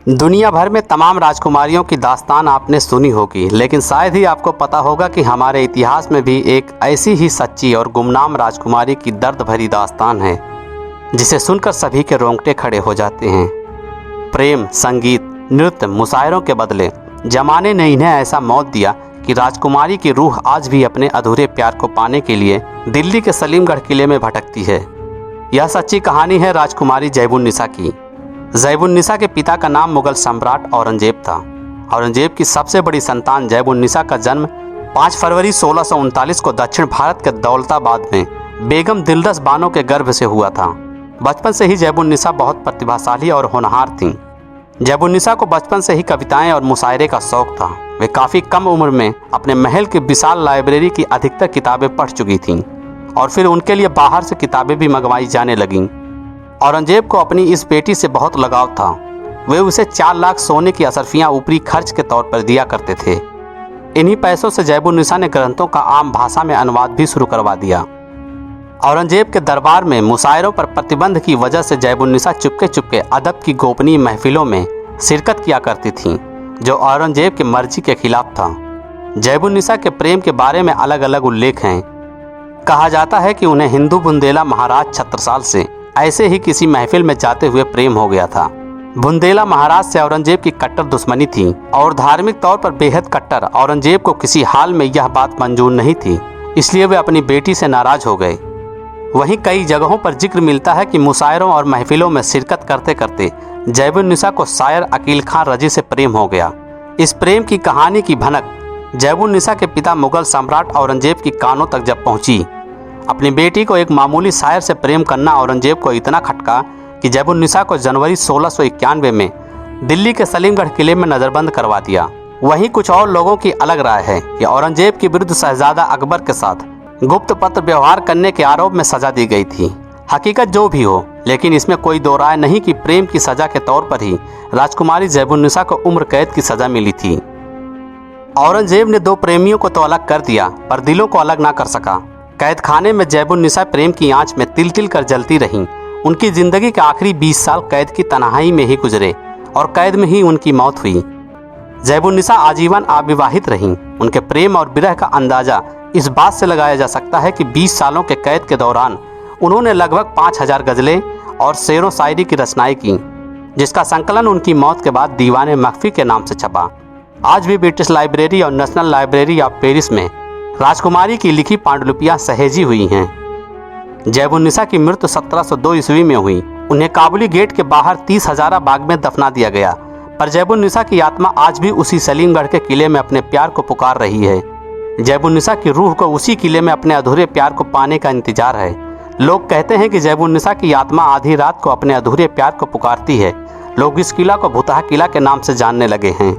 दुनिया भर में तमाम राजकुमारियों की दास्तान आपने सुनी होगी, लेकिन शायद ही आपको पता होगा कि हमारे इतिहास में भी एक ऐसी ही सच्ची और गुमनाम राजकुमारी की दर्द भरी दास्तान है जिसे सुनकर सभी के रोंगटे खड़े हो जाते हैं। प्रेम, संगीत, नृत्य, मुशायरों के बदले जमाने ने इन्हें ऐसा मौत दिया कि राजकुमारी की रूह आज भी अपने अधूरे प्यार को पाने के लिए दिल्ली के सलीमगढ़ किले में भटकती है। यह सच्ची कहानी है राजकुमारी ज़ैबुन्निसा की। ज़ैबुन्निसा के पिता का नाम मुगल सम्राट औरंगजेब था। औरंगजेब की सबसे बड़ी संतान ज़ैबुन्निसा का जन्म 5 फरवरी 1639 को दक्षिण भारत के दौलताबाद में बेगम दिलरस बानो के गर्भ से हुआ था। बचपन से ही ज़ैबुन्निसा बहुत प्रतिभाशाली और होनहार थीं। ज़ैबुन्निसा को बचपन से ही कविताएं और मुशायरे का शौक था। वे काफ़ी कम उम्र में अपने महल की विशाल लाइब्रेरी की अधिकतर किताबें पढ़ चुकी थीं और फिर उनके लिए बाहर से किताबें भी मंगवाई जाने लगीं। औरंगजेब को अपनी इस बेटी से बहुत लगाव था। वे उसे 4 लाख सोने की असरफियाँ ऊपरी खर्च के तौर पर दिया करते थे। इन्हीं पैसों से ज़ैबुन्निसा ने ग्रंथों का आम भाषा में अनुवाद भी शुरू करवा दिया। औरंगजेब के दरबार में मुशायरों पर प्रतिबंध की वजह से ज़ैबुन्निसा चुपके चुपके अदब की गोपनीय महफिलों में शिरकत किया करती थीं, जो औरंगजेब की मर्जी के खिलाफ था। ज़ैबुन्निसा के प्रेम के बारे में अलग अलग उल्लेख हैं। कहा जाता है कि उन्हें हिंदू बुंदेला महाराज छत्रसाल से ऐसे ही किसी महफिल में जाते हुए प्रेम हो गया था। बुंदेला महाराज से औरंगजेब की कट्टर दुश्मनी थी और धार्मिक तौर पर बेहद कट्टर। औरंगजेब को किसी हाल में यह बात मंजूर नहीं थी, इसलिए वे अपनी बेटी से नाराज हो गए। वहीं कई जगहों पर जिक्र मिलता है कि मुशायरों और महफिलों में शिरकत करते करते ज़ैबुन्निसा को शायर अकील खां रजी से प्रेम हो गया। इस प्रेम की कहानी की भनक ज़ैबुन्निसा के पिता मुगल सम्राट औरंगजेब की कानों तक जब पहुंची, अपनी बेटी को एक मामूली शायर से प्रेम करना औरंगजेब को इतना खटका कि ज़ैबुन्निसा को जनवरी 1691 में दिल्ली के सलीमगढ़ किले में नज़रबंद करवा दिया। वहीं कुछ और लोगों की अलग राय है कि औरंगजेब के विरुद्ध शहजादा अकबर के साथ गुप्त पत्र व्यवहार करने के आरोप में सजा दी गई थी। हकीकत जो भी हो, लेकिन इसमें कोई दो राय नहीं कि प्रेम की सजा के तौर पर ही राजकुमारी ज़ैबुन्निसा को उम्र कैद की सजा मिली थी। औरंगजेब ने 2 प्रेमियों को तो अलग कर दिया, पर दिलों को अलग ना कर सका। कैद खाने में ज़ैबुन्निसा प्रेम की आंच में तिल तिल कर जलती रहीं। उनकी जिंदगी के आखिरी 20 साल कैद की तन्हाई में ही गुजरे और कैद में ही उनकी मौत हुई। ज़ैबुन्निसा आजीवन अविवाहित रहीं। उनके प्रेम और विरह का अंदाजा इस बात से लगाया जा सकता है कि 20 सालों के कैद के दौरान उन्होंने लगभग 5000 गज़लें और शेरो शायरी की रचनाएं की, जिसका संकलन उनकी मौत के बाद दीवाने मख्फी के नाम से छपा। आज भी ब्रिटिश लाइब्रेरी और नेशनल लाइब्रेरी ऑफ पेरिस में राजकुमारी की लिखी पांडुलिपियां सहेजी हुई हैं। ज़ैबुन्निसा की मृत्यु 1702 ईस्वी में हुई। उन्हें काबुली गेट के बाहर 30 हजारा बाग में दफना दिया गया, पर ज़ैबुन्निसा की आत्मा आज भी उसी सलीमगढ़ के किले में अपने प्यार को पुकार रही है। ज़ैबुन्निसा की रूह को उसी किले में अपने अधूरे प्यार को पाने का इंतजार है। लोग कहते हैं कि ज़ैबुन्निसा की आत्मा आधी रात को अपने अधूरे प्यार को पुकारती है। लोग इस किला को भुतहा किला के नाम से जानने लगे हैं।